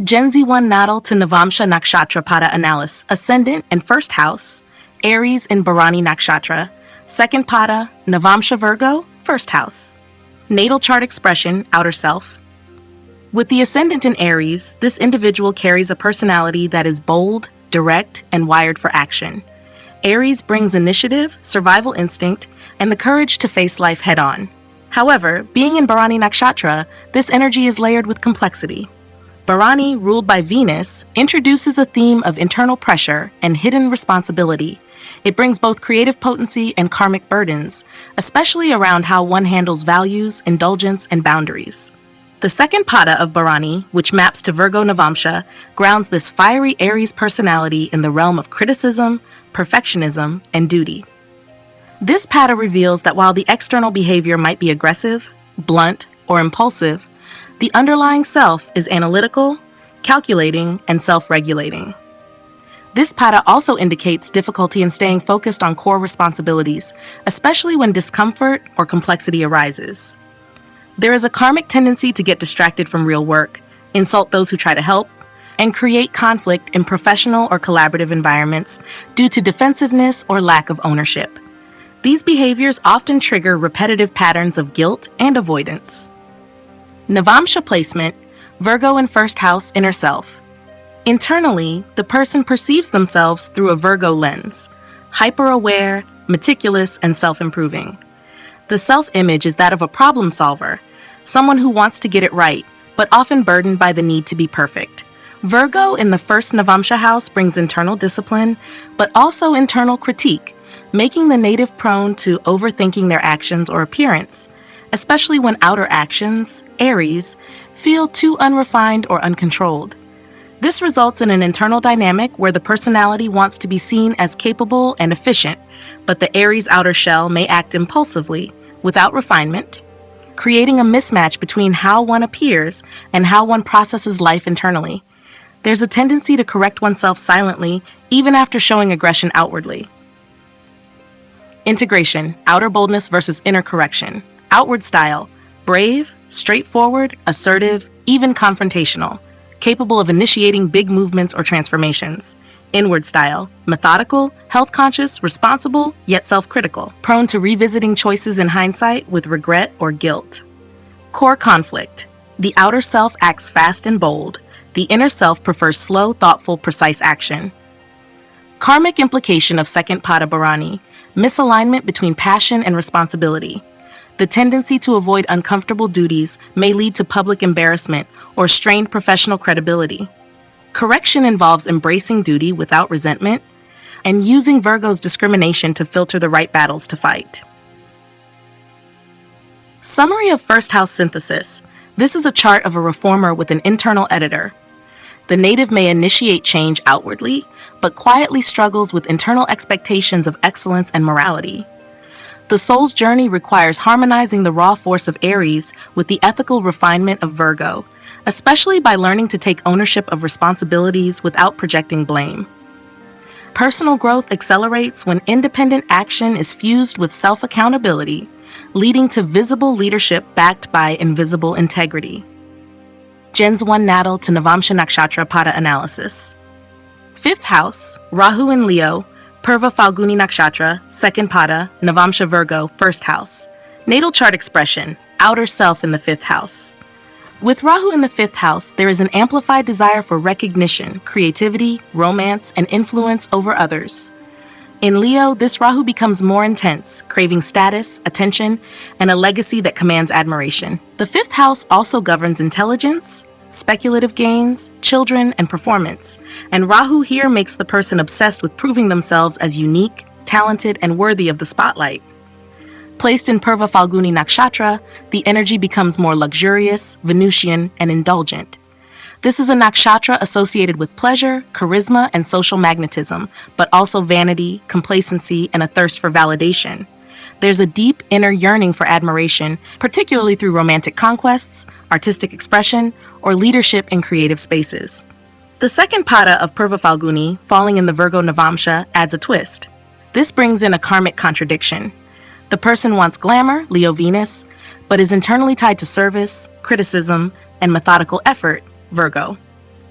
Gen Z1 Natal to Navamsha Nakshatra Pada analysis, Ascendant in first house, Aries in Bharani Nakshatra, second Pada, Navamsha Virgo, first house. Natal chart expression, outer self. With the Ascendant in Aries, this individual carries a personality that is bold, direct, and wired for action. Aries brings initiative, survival instinct, and the courage to face life head-on. However, being in Bharani Nakshatra, this energy is layered with complexity. Bharani, ruled by Venus, introduces a theme of internal pressure and hidden responsibility. It brings both creative potency and karmic burdens, especially around how one handles values, indulgence, and boundaries. The second Pada of Bharani, which maps to Virgo Navamsha, grounds this fiery Aries personality in the realm of criticism, perfectionism, and duty. This Pada reveals that while the external behavior might be aggressive, blunt, or impulsive, the underlying self is analytical, calculating, and self-regulating. This Pada also indicates difficulty in staying focused on core responsibilities, especially when discomfort or complexity arises. There is a karmic tendency to get distracted from real work, insult those who try to help, and create conflict in professional or collaborative environments due to defensiveness or lack of ownership. These behaviors often trigger repetitive patterns of guilt and avoidance. Navamsha placement, Virgo in first house, inner self. Internally, the person perceives themselves through a Virgo lens, hyper-aware, meticulous, and self-improving. The self-image is that of a problem solver, someone who wants to get it right, but often burdened by the need to be perfect. Virgo in the first Navamsha house brings internal discipline, but also internal critique, making the native prone to overthinking their actions or appearance, especially when outer actions, Aries, feel too unrefined or uncontrolled. This results in an internal dynamic where the personality wants to be seen as capable and efficient, but the Aries outer shell may act impulsively, without refinement, creating a mismatch between how one appears and how one processes life internally. There's a tendency to correct oneself silently, even after showing aggression outwardly. Integration, outer boldness versus inner correction. Outward style, brave, straightforward, assertive, even confrontational, capable of initiating big movements or transformations. Inward style, methodical, health-conscious, responsible, yet self-critical, prone to revisiting choices in hindsight with regret or guilt. Core conflict. The outer self acts fast and bold. The inner self prefers slow, thoughtful, precise action. Karmic implication of second Pada Bharani. Misalignment between passion and responsibility. The tendency to avoid uncomfortable duties may lead to public embarrassment or strained professional credibility. Correction involves embracing duty without resentment and using Virgo's discrimination to filter the right battles to fight. Summary of first house synthesis. This is a chart of a reformer with an internal editor. The native may initiate change outwardly, but quietly struggles with internal expectations of excellence and morality. The soul's journey requires harmonizing the raw force of Aries with the ethical refinement of Virgo, especially by learning to take ownership of responsibilities without projecting blame. Personal growth accelerates when independent action is fused with self-accountability, leading to visible leadership backed by invisible integrity. Gen Z1 Natal to Navamsha Nakshatra Pada analysis. Fifth house, Rahu in Leo, Purva Falguni Nakshatra, second Pada, Navamsha Virgo, first house. Natal chart expression, outer self in the fifth house. With Rahu in the fifth house, there is an amplified desire for recognition, creativity, romance, and influence over others. In Leo, this Rahu becomes more intense, craving status, attention, and a legacy that commands admiration. The fifth house also governs intelligence, speculative gains, children, and performance, and Rahu here makes the person obsessed with proving themselves as unique, talented, and worthy of the spotlight. Placed in Purva Falguni Nakshatra, the energy becomes more luxurious, Venusian, and indulgent. This is a nakshatra associated with pleasure, charisma, and social magnetism, but also vanity, complacency, and a thirst for validation. There's a deep inner yearning for admiration, particularly through romantic conquests, artistic expression, or leadership in creative spaces. The second Pada of Purva Falguni, falling in the Virgo Navamsha, adds a twist. This brings in a karmic contradiction. The person wants glamour, Leo Venus, but is internally tied to service, criticism, and methodical effort, Virgo.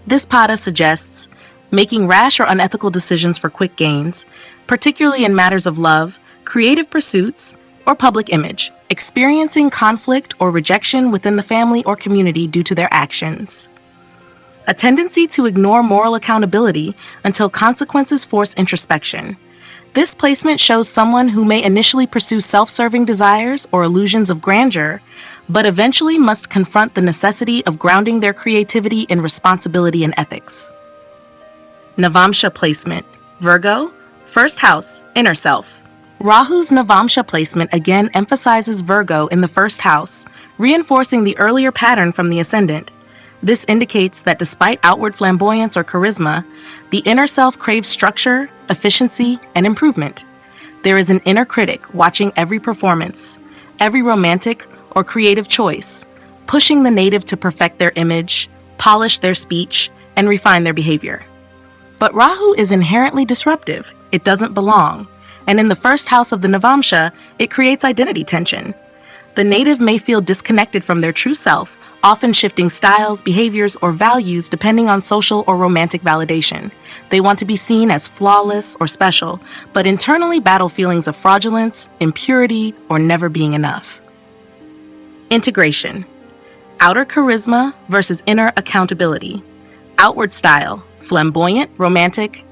This pada suggests making rash or unethical decisions for quick gains, particularly in matters of love, creative pursuits, or public image, experiencing conflict or rejection within the family or community due to their actions. A tendency to ignore moral accountability until consequences force introspection. This placement shows someone who may initially pursue self-serving desires or illusions of grandeur, but eventually must confront the necessity of grounding their creativity in responsibility and ethics. Navamsha placement. Virgo, first house, inner self. Rahu's Navamsha placement again emphasizes Virgo in the first house, reinforcing the earlier pattern from the ascendant. This indicates that despite outward flamboyance or charisma, the inner self craves structure, efficiency, and improvement. There is an inner critic watching every performance, every romantic or creative choice, pushing the native to perfect their image, polish their speech, and refine their behavior. But Rahu is inherently disruptive. It doesn't belong. And in the first house of the Navamsha, it creates identity tension. The native may feel disconnected from their true self, often shifting styles, behaviors, or values depending on social or romantic validation. They want to be seen as flawless or special, but internally battle feelings of fraudulence, impurity, or never being enough. Integration. Outer charisma versus inner accountability. Outward style, flamboyant, romantic,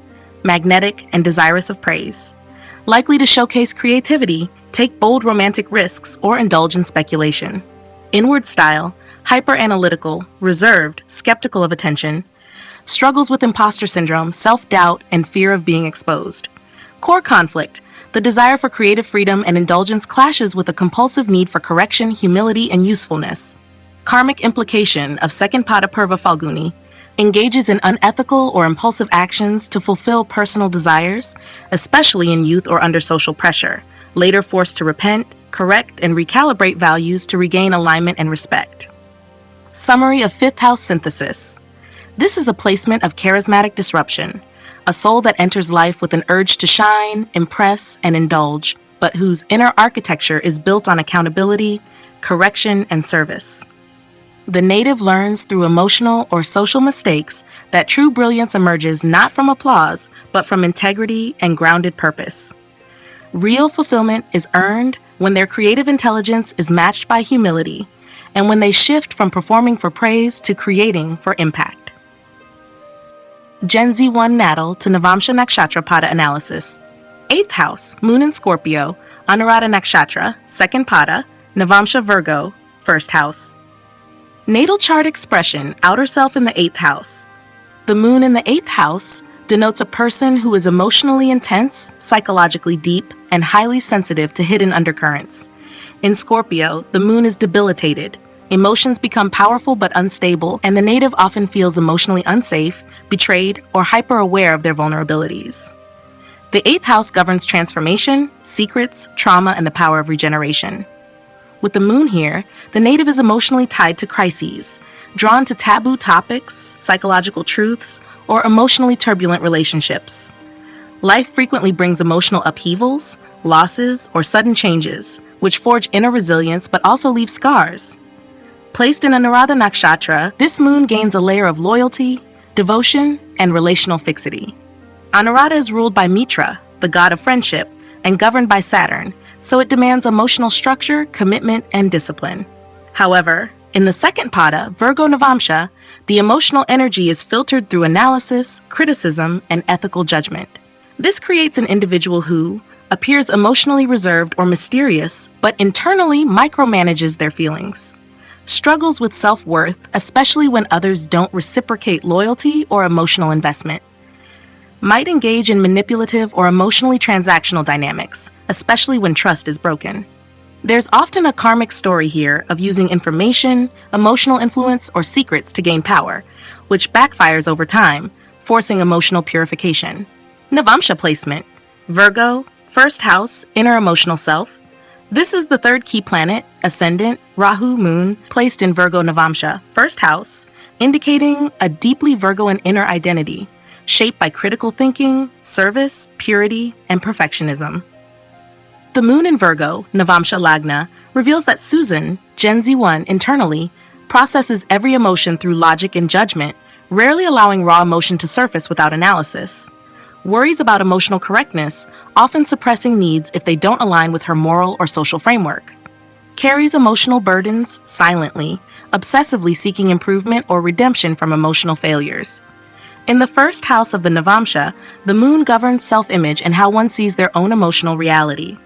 magnetic, and desirous of praise. Likely to showcase creativity, take bold romantic risks, or indulge in speculation. Inward style, hyper-analytical, reserved, skeptical of attention. Struggles with imposter syndrome, self-doubt, and fear of being exposed. Core conflict, the desire for creative freedom and indulgence clashes with a compulsive need for correction, humility, and usefulness. Karmic implication of second pada purva Falguni, engages in unethical or impulsive actions to fulfill personal desires, especially in youth or under social pressure, later forced to repent, correct, and recalibrate values to regain alignment and respect. Summary of fifth house synthesis. This is a placement of charismatic disruption, a soul that enters life with an urge to shine, impress, and indulge, but whose inner architecture is built on accountability, correction, and service. The native learns through emotional or social mistakes that true brilliance emerges not from applause, but from integrity and grounded purpose. Real fulfillment is earned when their creative intelligence is matched by humility, and when they shift from performing for praise to creating for impact. Gen Z1 Natal to Navamsha Nakshatra Pada analysis. 8th house, Moon in Scorpio, Anuradha Nakshatra, 2nd Pada, Navamsha Virgo, 1st house. Natal chart expression, outer self in the 8th house. The moon in the 8th house denotes a person who is emotionally intense, psychologically deep, and highly sensitive to hidden undercurrents. In Scorpio, the moon is debilitated. Emotions become powerful but unstable, and the native often feels emotionally unsafe, betrayed, or hyper-aware of their vulnerabilities. The 8th house governs transformation, secrets, trauma, and the power of regeneration. With the moon here, the native is emotionally tied to crises, drawn to taboo topics, psychological truths, or emotionally turbulent relationships. Life frequently brings emotional upheavals, losses, or sudden changes, which forge inner resilience but also leave scars. Placed in Anuradha Nakshatra, this moon gains a layer of loyalty, devotion, and relational fixity. Anuradha is ruled by Mitra, the god of friendship, and governed by Saturn, so it demands emotional structure, commitment, and discipline. However, in the 2nd pada, Virgo Navamsha, the emotional energy is filtered through analysis, criticism, and ethical judgment. This creates an individual who appears emotionally reserved or mysterious, but internally micromanages their feelings. Struggles with self-worth, especially when others don't reciprocate loyalty or emotional investment. Might engage in manipulative or emotionally transactional dynamics, especially when trust is broken. There's often a karmic story here of using information, emotional influence, or secrets to gain power, which backfires over time, forcing emotional purification. Navamsha placement. Virgo, 1st house, inner emotional self. This is the 3rd key planet, ascendant, Rahu, moon, placed in Virgo Navamsha, 1st house, indicating a deeply Virgoan inner identity, shaped by critical thinking, service, purity, and perfectionism. The moon in Virgo, Navamsha Lagna, reveals that Susan, Gen Z1 internally, processes every emotion through logic and judgment, rarely allowing raw emotion to surface without analysis. Worries about emotional correctness, often suppressing needs if they don't align with her moral or social framework. Carries emotional burdens silently, obsessively seeking improvement or redemption from emotional failures. In the first house of the Navamsha, the moon governs self-image and how one sees their own emotional reality.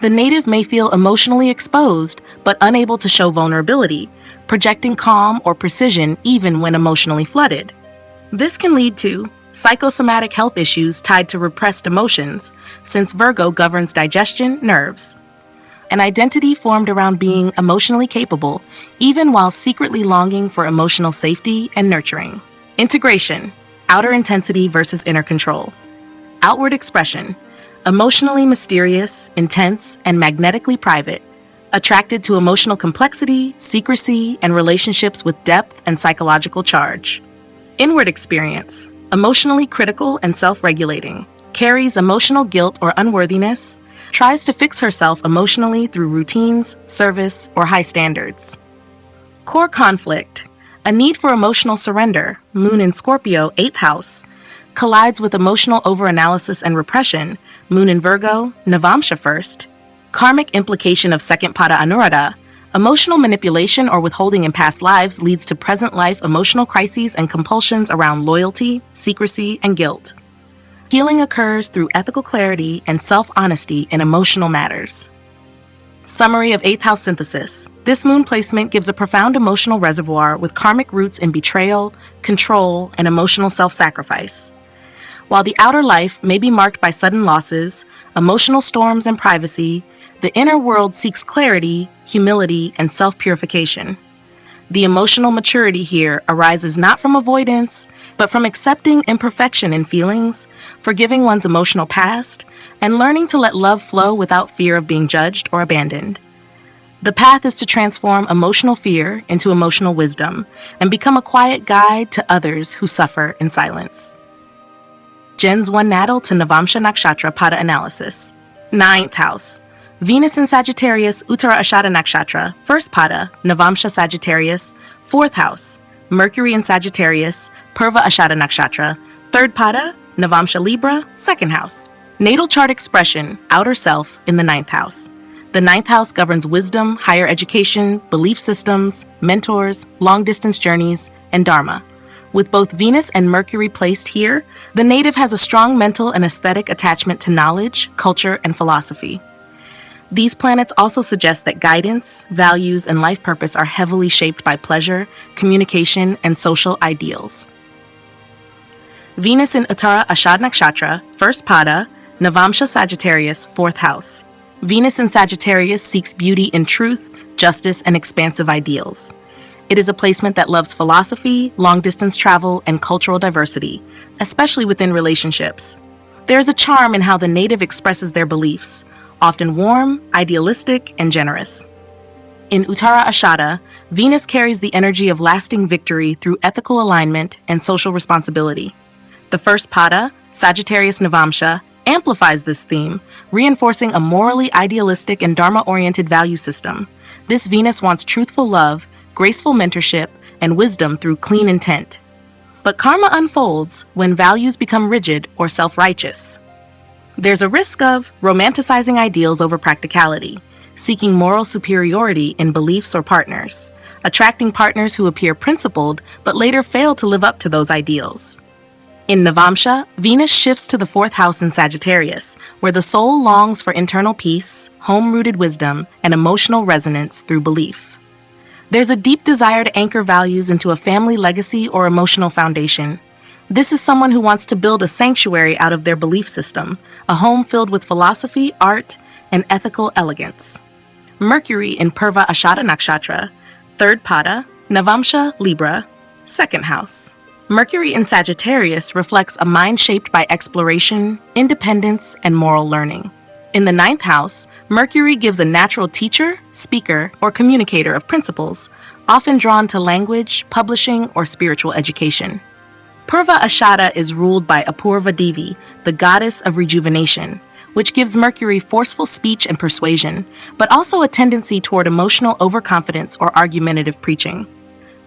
The native may feel emotionally exposed but unable to show vulnerability, projecting calm or precision even when emotionally flooded. This can lead to psychosomatic health issues tied to repressed emotions, since Virgo governs digestion, nerves. An identity formed around being emotionally capable, even while secretly longing for emotional safety and nurturing. Integration, outer intensity versus inner control. Outward expression, emotionally mysterious, intense, and magnetically private, attracted to emotional complexity, secrecy, and relationships with depth and psychological charge. Inward experience, emotionally critical and self-regulating, carries emotional guilt or unworthiness, tries to fix herself emotionally through routines, service, or high standards. Core conflict, a need for emotional surrender, moon in Scorpio, 8th house, collides with emotional overanalysis and repression, moon in Virgo, Navamsha 1st. Karmic implication of second pada Anuradha, emotional manipulation or withholding in past lives leads to present life emotional crises and compulsions around loyalty, secrecy, and guilt. Healing occurs through ethical clarity and self-honesty in emotional matters. Summary of 8th house synthesis. This moon placement gives a profound emotional reservoir with karmic roots in betrayal, control, and emotional self-sacrifice. While the outer life may be marked by sudden losses, emotional storms, and privacy, the inner world seeks clarity, humility, and self-purification. The emotional maturity here arises not from avoidance, but from accepting imperfection in feelings, forgiving one's emotional past, and learning to let love flow without fear of being judged or abandoned. The path is to transform emotional fear into emotional wisdom and become a quiet guide to others who suffer in silence. Gens 1 Natal to Navamsha Nakshatra Pada analysis. 9th house. Venus in Sagittarius, Uttara Ashada Nakshatra, 1st Pada, Navamsha Sagittarius, 4th house. Mercury in Sagittarius, Purva Ashada Nakshatra, 3rd Pada, Navamsha Libra, 2nd house. Natal chart expression, outer self, in the 9th house. The 9th house governs wisdom, higher education, belief systems, mentors, long-distance journeys, and dharma. With both Venus and Mercury placed here, the native has a strong mental and aesthetic attachment to knowledge, culture, and philosophy. These planets also suggest that guidance, values, and life purpose are heavily shaped by pleasure, communication, and social ideals. Venus in Uttara Ashad Nakshatra, 1st Pada, Navamsha Sagittarius, 4th house. Venus in Sagittarius seeks beauty in truth, justice, and expansive ideals. It is a placement that loves philosophy, long-distance travel, and cultural diversity, especially within relationships. There is a charm in how the native expresses their beliefs, often warm, idealistic, and generous. In Uttara Ashada, Venus carries the energy of lasting victory through ethical alignment and social responsibility. The 1st Pada, Sagittarius Navamsha, amplifies this theme, reinforcing a morally idealistic and dharma-oriented value system. This Venus wants truthful love, graceful mentorship, and wisdom through clean intent. But karma unfolds when values become rigid or self-righteous. There's a risk of romanticizing ideals over practicality, seeking moral superiority in beliefs or partners, attracting partners who appear principled but later fail to live up to those ideals. In Navamsha, Venus shifts to the 4th house in Sagittarius, where the soul longs for internal peace, home-rooted wisdom, and emotional resonance through belief. There's a deep desire to anchor values into a family legacy or emotional foundation. This is someone who wants to build a sanctuary out of their belief system, a home filled with philosophy, art, and ethical elegance. Mercury in Purva Ashada Nakshatra, 3rd Pada, Navamsha Libra, 2nd house. Mercury in Sagittarius reflects a mind shaped by exploration, independence, and moral learning. In the 9th house, Mercury gives a natural teacher, speaker, or communicator of principles, often drawn to language, publishing, or spiritual education. Purva Ashada is ruled by Apurva Devi, the goddess of rejuvenation, which gives Mercury forceful speech and persuasion, but also a tendency toward emotional overconfidence or argumentative preaching.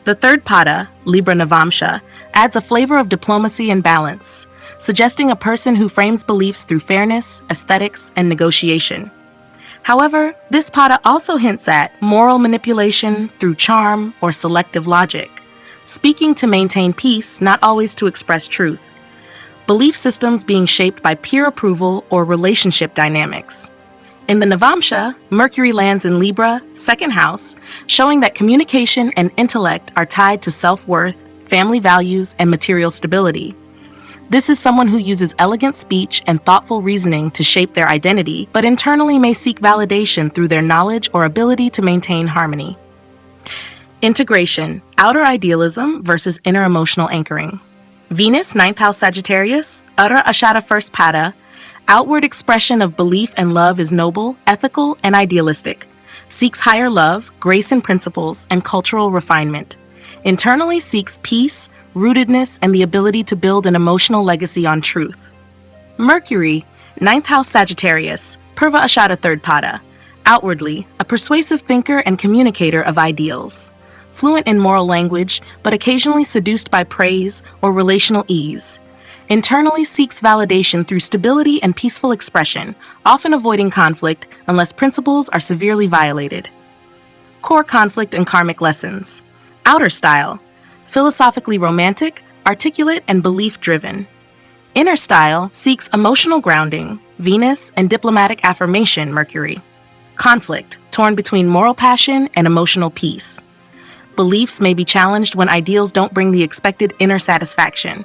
The 3rd Pada, Libra Navamsha, adds a flavor of diplomacy and balance, suggesting a person who frames beliefs through fairness, aesthetics, and negotiation. However, this pada also hints at moral manipulation through charm or selective logic, speaking to maintain peace, not always to express truth. Belief systems being shaped by peer approval or relationship dynamics. In the Navamsha, Mercury lands in Libra, second house, showing that communication and intellect are tied to self-worth, family values, and material stability. This is someone who uses elegant speech and thoughtful reasoning to shape their identity, but internally may seek validation through their knowledge or ability to maintain harmony. Integration, outer idealism versus inner emotional anchoring. Venus, 9th house Sagittarius, Uttara Ashada first pada, outward expression of belief and love is noble, ethical, and idealistic. Seeks higher love, grace and principles, and cultural refinement. Internally seeks peace, rootedness, and the ability to build an emotional legacy on truth. Mercury, 9th house Sagittarius, Purva Ashada 3rd pada, outwardly, a persuasive thinker and communicator of ideals. Fluent in moral language, but occasionally seduced by praise or relational ease. Internally seeks validation through stability and peaceful expression, often avoiding conflict unless principles are severely violated. Core conflict and karmic lessons. Outer style, philosophically romantic, articulate, and belief-driven. Inner style seeks emotional grounding, Venus, and diplomatic affirmation, Mercury. Conflict, torn between moral passion and emotional peace. Beliefs may be challenged when ideals don't bring the expected inner satisfaction.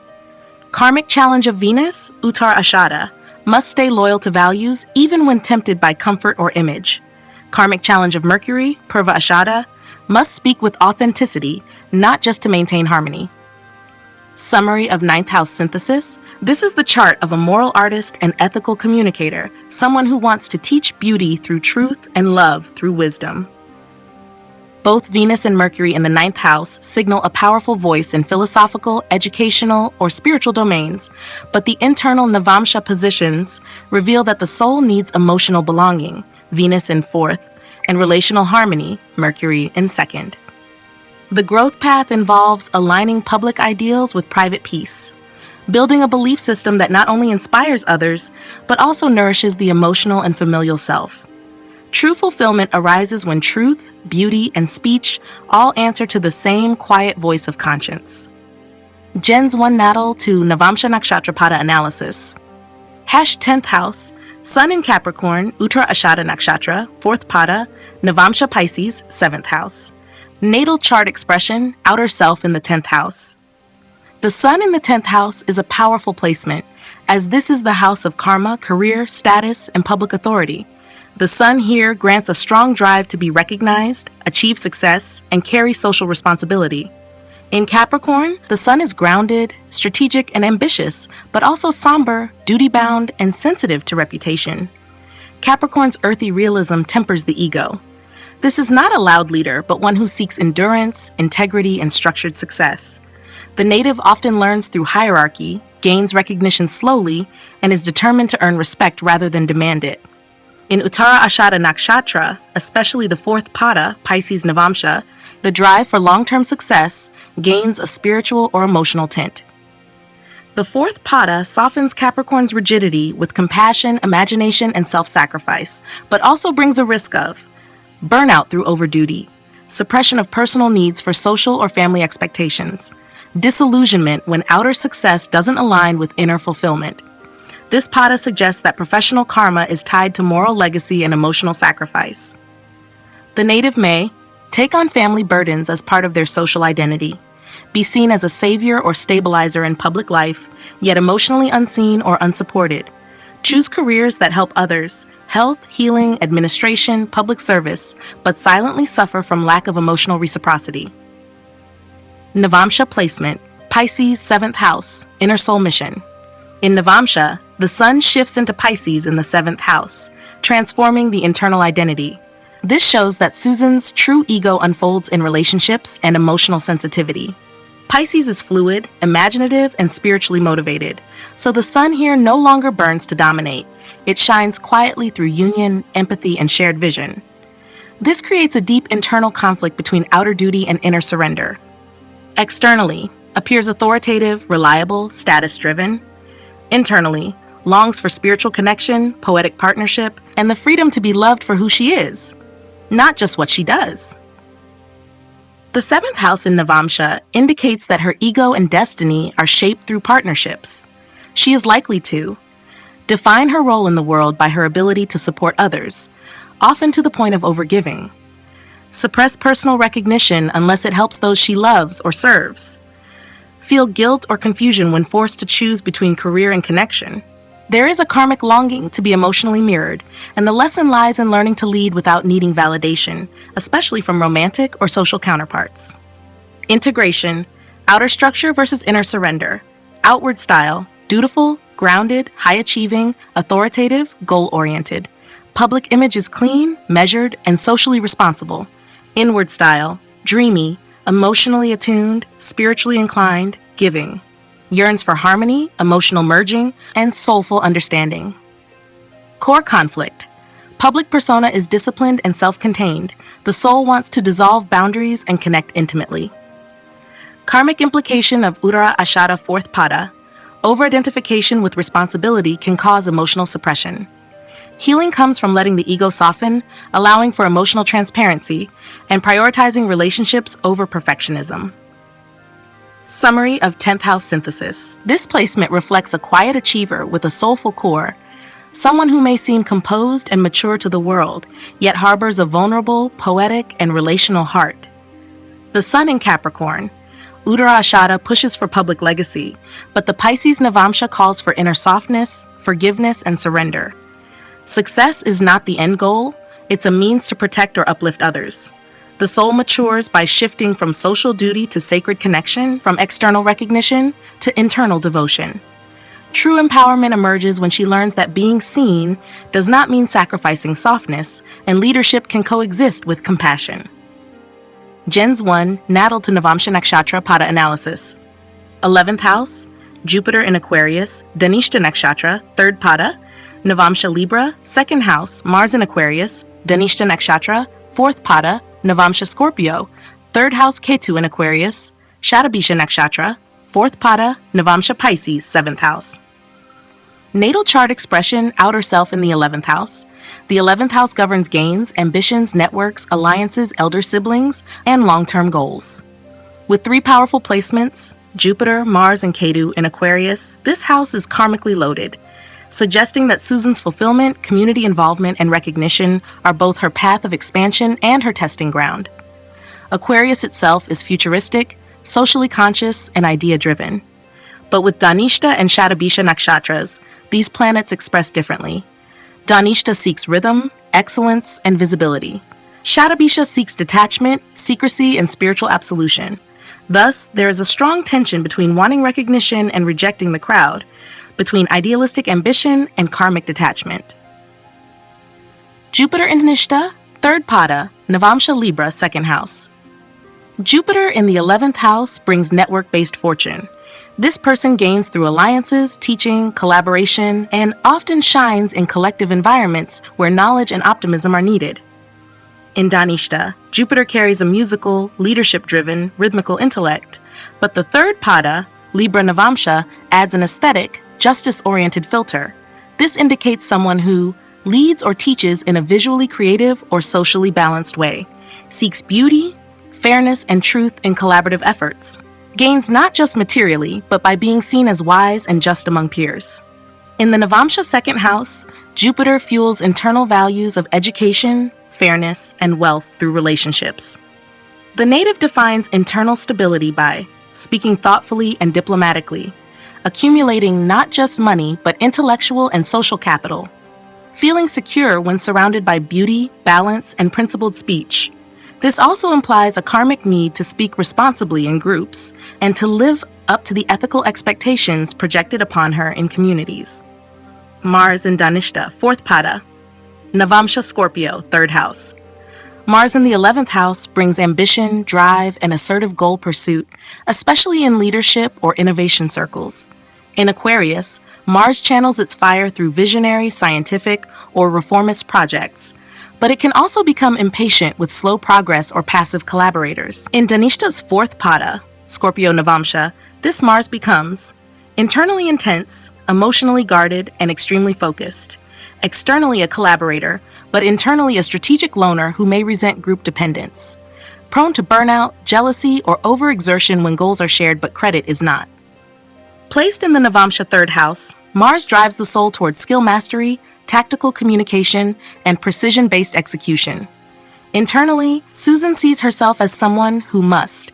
Karmic challenge of Venus, Uttara Ashada, must stay loyal to values even when tempted by comfort or image. Karmic challenge of Mercury, Purva Ashada, must speak with authenticity, not just to maintain harmony. Summary of 9th house synthesis. This is the chart of a moral artist and ethical communicator, someone who wants to teach beauty through truth and love through wisdom. Both Venus and Mercury in the 9th house signal a powerful voice in philosophical, educational, or spiritual domains, but the internal Navamsha positions reveal that the soul needs emotional belonging, Venus in 4th, and relational harmony, Mercury in 2nd. The growth path involves aligning public ideals with private peace, building a belief system that not only inspires others, but also nourishes the emotional and familial self. True fulfillment arises when truth, beauty, and speech all answer to the same quiet voice of conscience. Gens 1 Natal to Navamsha Nakshatra Pada analysis. 10th house, Sun in Capricorn, Uttara Ashada Nakshatra, 4th pada, Navamsha Pisces, 7th house. Natal chart expression, outer self in the 10th house. The Sun in the 10th house is a powerful placement, as this is the house of karma, career, status, and public authority. The Sun here grants a strong drive to be recognized, achieve success, and carry social responsibility. In Capricorn, the Sun is grounded, strategic, and ambitious, but also somber, duty-bound, and sensitive to reputation. Capricorn's earthy realism tempers the ego. This is not a loud leader, but one who seeks endurance, integrity, and structured success. The native often learns through hierarchy, gains recognition slowly, and is determined to earn respect rather than demand it. In Uttara Ashada Nakshatra, especially the 4th pada, Pisces Navamsha, the drive for long-term success gains a spiritual or emotional tint. The 4th pada softens Capricorn's rigidity with compassion, imagination, and self-sacrifice, but also brings a risk of burnout through overduty, suppression of personal needs for social or family expectations, disillusionment when outer success doesn't align with inner fulfillment. This pada suggests that professional karma is tied to moral legacy and emotional sacrifice. The native may take on family burdens as part of their social identity, be seen as a savior or stabilizer in public life, yet emotionally unseen or unsupported. Choose careers that help others, health, healing, administration, public service, but silently suffer from lack of emotional reciprocity. Navamsha placement, Pisces 7th house, inner soul mission. In Navamsha, the Sun shifts into Pisces in the 7th house, transforming the internal identity. This shows that Susan's true ego unfolds in relationships and emotional sensitivity. Pisces is fluid, imaginative, and spiritually motivated, so the Sun here no longer burns to dominate. It shines quietly through union, empathy, and shared vision. This creates a deep internal conflict between outer duty and inner surrender. Externally, appears authoritative, reliable, status-driven. Internally, longs for spiritual connection, poetic partnership, and the freedom to be loved for who she is, not just what she does. The 7th house in Navamsha indicates that her ego and destiny are shaped through partnerships. She is likely to define her role in the world by her ability to support others, often to the point of overgiving. Suppress personal recognition unless it helps those she loves or serves. Feel guilt or confusion when forced to choose between career and connection. There is a karmic longing to be emotionally mirrored, and the lesson lies in learning to lead without needing validation, especially from romantic or social counterparts. Integration, outer structure versus inner surrender. Outward style, dutiful, grounded, high-achieving, authoritative, goal-oriented. Public image is clean, measured, and socially responsible. Inward style, dreamy, emotionally attuned, spiritually inclined, giving. Yearns for harmony, emotional merging, and soulful understanding. Core conflict. Public persona is disciplined and self-contained. The soul wants to dissolve boundaries and connect intimately. Karmic implication of Uttara Ashada 4th Pada. Over-identification with responsibility can cause emotional suppression. Healing comes from letting the ego soften, allowing for emotional transparency, and prioritizing relationships over perfectionism. Summary of 10th house synthesis. This placement reflects a quiet achiever with a soulful core, someone who may seem composed and mature to the world, yet harbors a vulnerable, poetic, and relational heart. The sun in Capricorn. Uttara Ashada pushes for public legacy, but the Pisces Navamsha calls for inner softness, forgiveness, and surrender. Success is not the end goal, it's a means to protect or uplift others. The soul matures by shifting from social duty to sacred connection, from external recognition to internal devotion. True empowerment emerges when she learns that being seen does not mean sacrificing softness, and leadership can coexist with compassion. Gens 1, Natal to Navamsha Nakshatra Pada analysis. 11th house, Jupiter in Aquarius, Dhanishta Nakshatra, 3rd Pada, Navamsha Libra, 2nd house, Mars in Aquarius, Dhanishta Nakshatra, 4th Pada, Navamsha Scorpio, 3rd house Ketu in Aquarius, Shatabisha Nakshatra, 4th Pada, Navamsha Pisces, 7th house. Natal chart expression, outer self in the 11th house. The 11th house governs gains, ambitions, networks, alliances, elder siblings, and long-term goals. With 3 powerful placements, Jupiter, Mars, and Ketu in Aquarius, this house is karmically loaded, suggesting that Susan's fulfillment, community involvement, and recognition are both her path of expansion and her testing ground. Aquarius itself is futuristic, socially conscious, and idea-driven. But with Dhanishta and Shatabisha nakshatras, these planets express differently. Dhanishta seeks rhythm, excellence, and visibility. Shatabisha seeks detachment, secrecy, and spiritual absolution. Thus, there is a strong tension between wanting recognition and rejecting the crowd, between idealistic ambition and karmic detachment. Jupiter in Dhanishta, 3rd Pada, Navamsha Libra, 2nd house. Jupiter in the 11th house brings network-based fortune. This person gains through alliances, teaching, collaboration, and often shines in collective environments where knowledge and optimism are needed. In Dhanishta, Jupiter carries a musical, leadership-driven, rhythmical intellect, but the 3rd Pada, Libra Navamsha, adds an aesthetic, justice-oriented filter. This indicates someone who leads or teaches in a visually creative or socially balanced way, seeks beauty, fairness, and truth in collaborative efforts, gains not just materially, but by being seen as wise and just among peers. In the Navamsha 2nd house, Jupiter fuels internal values of education, fairness, and wealth through relationships. The native defines internal stability by speaking thoughtfully and diplomatically, accumulating not just money, but intellectual and social capital, feeling secure when surrounded by beauty, balance, and principled speech. This also implies a karmic need to speak responsibly in groups and to live up to the ethical expectations projected upon her in communities. Mars in Dhanishta, 4th Pada, Navamsha Scorpio, 3rd house. Mars in the 11th house brings ambition, drive, and assertive goal pursuit, especially in leadership or innovation circles. In Aquarius, Mars channels its fire through visionary, scientific, or reformist projects, but it can also become impatient with slow progress or passive collaborators. In Dhanishta's 4th Pada, Scorpio Navamsha, this Mars becomes internally intense, emotionally guarded, and extremely focused. Externally a collaborator, but internally a strategic loner who may resent group dependence. Prone to burnout, jealousy, or overexertion when goals are shared but credit is not. Placed in the Navamsha third house, Mars drives the soul toward skill mastery, tactical communication, and precision-based execution. Internally, Susan sees herself as someone who must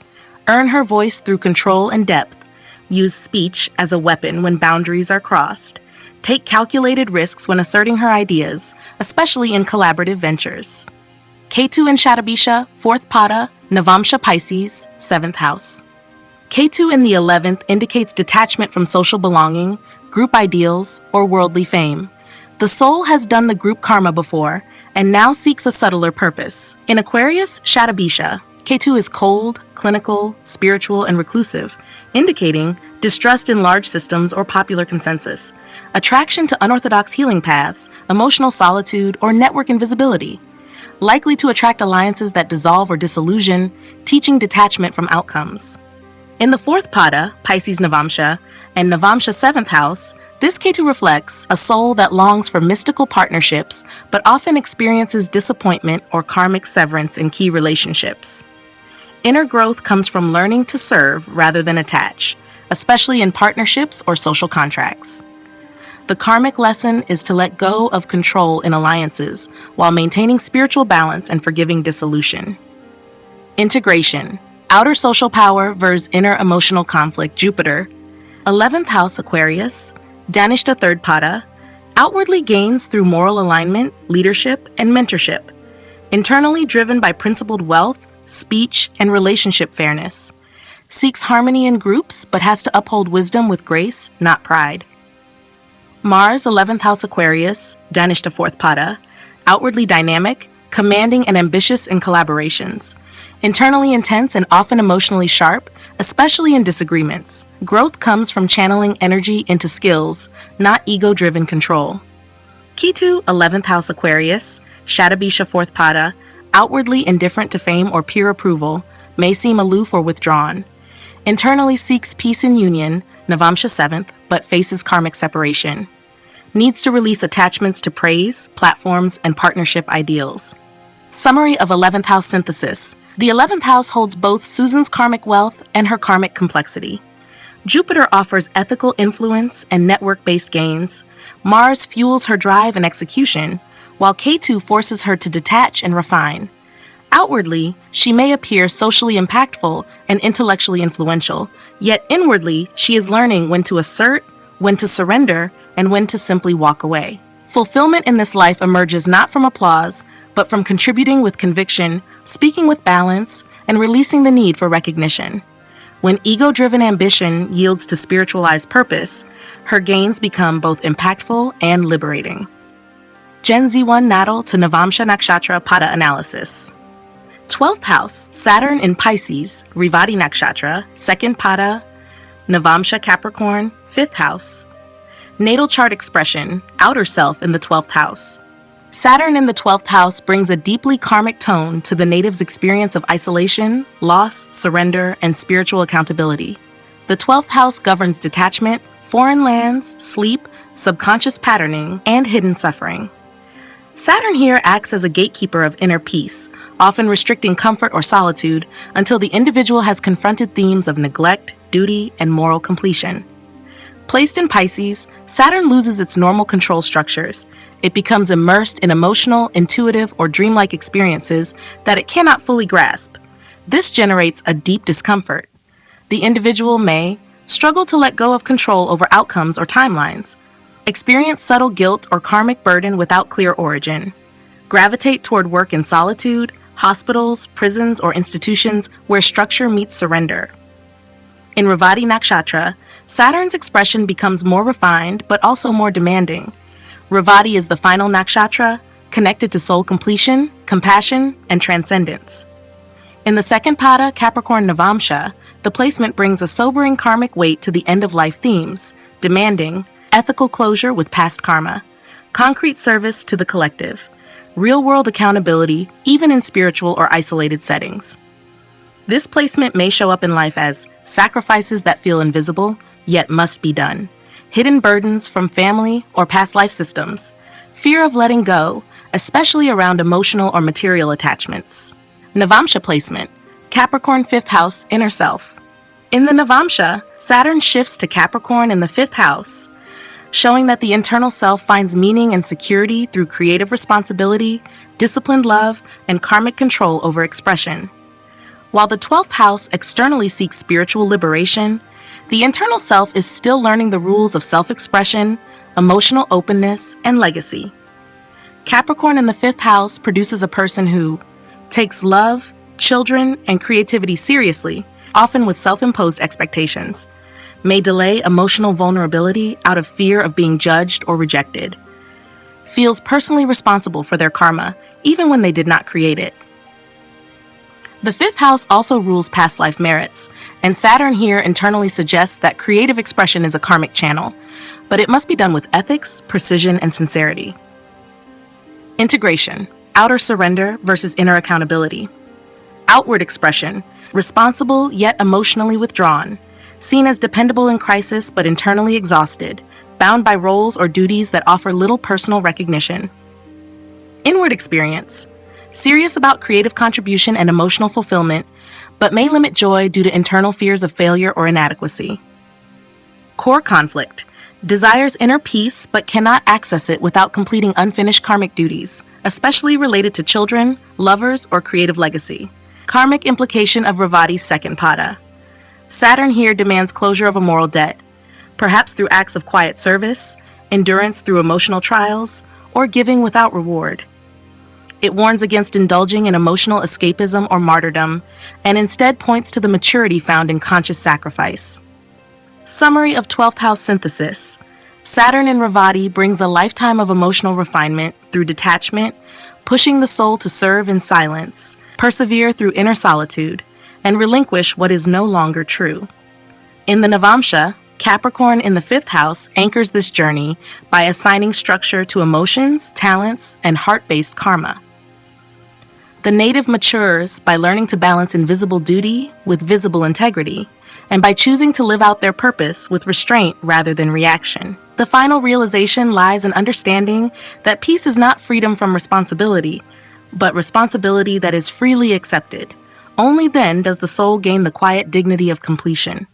earn her voice through control and depth, use speech as a weapon when boundaries are crossed, take calculated risks when asserting her ideas, especially in collaborative ventures. Ketu in Shatabisha, 4th Pada, Navamsha Pisces, 7th house. Ketu in the 11th indicates detachment from social belonging, group ideals, or worldly fame. The soul has done the group karma before, and now seeks a subtler purpose. In Aquarius, Shatabisha, Ketu is cold, clinical, spiritual, and reclusive, indicating distrust in large systems or popular consensus, attraction to unorthodox healing paths, emotional solitude, or network invisibility. Likely to attract alliances that dissolve or disillusion, teaching detachment from outcomes. In the 4th Pada, Pisces Navamsha, and Navamsha 7th house, this Ketu reflects a soul that longs for mystical partnerships but often experiences disappointment or karmic severance in key relationships. Inner growth comes from learning to serve rather than attach, especially in partnerships or social contracts. The karmic lesson is to let go of control in alliances while maintaining spiritual balance and forgiving dissolution. Integration, outer social power versus inner emotional conflict, Jupiter, 11th house Aquarius, Danishta 3rd Pada, outwardly gains through moral alignment, leadership, and mentorship. Internally driven by principled wealth, speech, and relationship fairness. Seeks harmony in groups but has to uphold wisdom with grace, not pride. Mars, 11th house Aquarius, Danishta 4th Pada, outwardly dynamic, commanding, and ambitious in collaborations. Internally intense and often emotionally sharp, especially in disagreements. Growth comes from channeling energy into skills, not ego-driven control. Ketu, 11th house Aquarius, Shatabisha 4th Pada, outwardly indifferent to fame or peer approval, may seem aloof or withdrawn. Internally seeks peace and union, Navamsha 7th, but faces karmic separation. Needs to release attachments to praise, platforms, and partnership ideals. Summary of 11th house synthesis. The 11th house holds both Susan's karmic wealth and her karmic complexity. Jupiter offers ethical influence and network-based gains. Mars fuels her drive and execution, while Ketu forces her to detach and refine. Outwardly, she may appear socially impactful and intellectually influential, yet inwardly, she is learning when to assert, when to surrender, and when to simply walk away. Fulfillment in this life emerges not from applause, but from contributing with conviction, speaking with balance, and releasing the need for recognition. When ego-driven ambition yields to spiritualized purpose, her gains become both impactful and liberating. Gen Z1 Natal to Navamsha Nakshatra Pada analysis. 12th house, Saturn in Pisces, Bharani Nakshatra, 2nd Pada, Navamsha Capricorn, 5th house. Natal chart expression, outer self in the 12th house. Saturn in the 12th house brings a deeply karmic tone to the native's experience of isolation, loss, surrender, and spiritual accountability. The 12th house governs detachment, foreign lands, sleep, subconscious patterning, and hidden suffering. Saturn here acts as a gatekeeper of inner peace, often restricting comfort or solitude until the individual has confronted themes of neglect, duty, and moral completion. Placed in Pisces, Saturn loses its normal control structures. It becomes immersed in emotional, intuitive, or dreamlike experiences that it cannot fully grasp. This generates a deep discomfort. The individual may struggle to let go of control over outcomes or timelines, experience subtle guilt or karmic burden without clear origin, gravitate toward work in solitude, hospitals, prisons, or institutions where structure meets surrender. In Bharani Nakshatra, Saturn's expression becomes more refined but also more demanding. Bharani is the final nakshatra, connected to soul completion, compassion, and transcendence. In the 2nd Pada, Capricorn Navamsha, the placement brings a sobering karmic weight to the end-of-life themes, demanding ethical closure with past karma, concrete service to the collective, real-world accountability, even in spiritual or isolated settings. This placement may show up in life as sacrifices that feel invisible, yet must be done, hidden burdens from family or past life systems, fear of letting go, especially around emotional or material attachments. Navamsha placement, Capricorn 5th house, inner self. In the Navamsha, Saturn shifts to Capricorn in the 5th house, showing that the internal self finds meaning and security through creative responsibility, disciplined love, and karmic control over expression. While the 12th house externally seeks spiritual liberation, the internal self is still learning the rules of self-expression, emotional openness, and legacy. Capricorn in the 5th house produces a person who takes love, children, and creativity seriously, often with self-imposed expectations, may delay emotional vulnerability out of fear of being judged or rejected, feels personally responsible for their karma, even when they did not create it. The 5th house also rules past life merits, and Saturn here internally suggests that creative expression is a karmic channel, but it must be done with ethics, precision, and sincerity. Integration, outer surrender versus inner accountability. Outward expression, responsible yet emotionally withdrawn, seen as dependable in crisis but internally exhausted, bound by roles or duties that offer little personal recognition. Inward experience, serious about creative contribution and emotional fulfillment, but may limit joy due to internal fears of failure or inadequacy. Core conflict, desires inner peace but cannot access it without completing unfinished karmic duties, especially related to children, lovers, or creative legacy. Karmic implication of Revati's second pada. Saturn here demands closure of a moral debt, perhaps through acts of quiet service, endurance through emotional trials, or giving without reward. It warns against indulging in emotional escapism or martyrdom, and instead points to the maturity found in conscious sacrifice. Summary of 12th house synthesis. Saturn in Revati brings a lifetime of emotional refinement through detachment, pushing the soul to serve in silence, persevere through inner solitude, and relinquish what is no longer true. In the Navamsha, Capricorn in the 5th house anchors this journey by assigning structure to emotions, talents, and heart-based karma. The native matures by learning to balance invisible duty with visible integrity, and by choosing to live out their purpose with restraint rather than reaction. The final realization lies in understanding that peace is not freedom from responsibility, but responsibility that is freely accepted. Only then does the soul gain the quiet dignity of completion.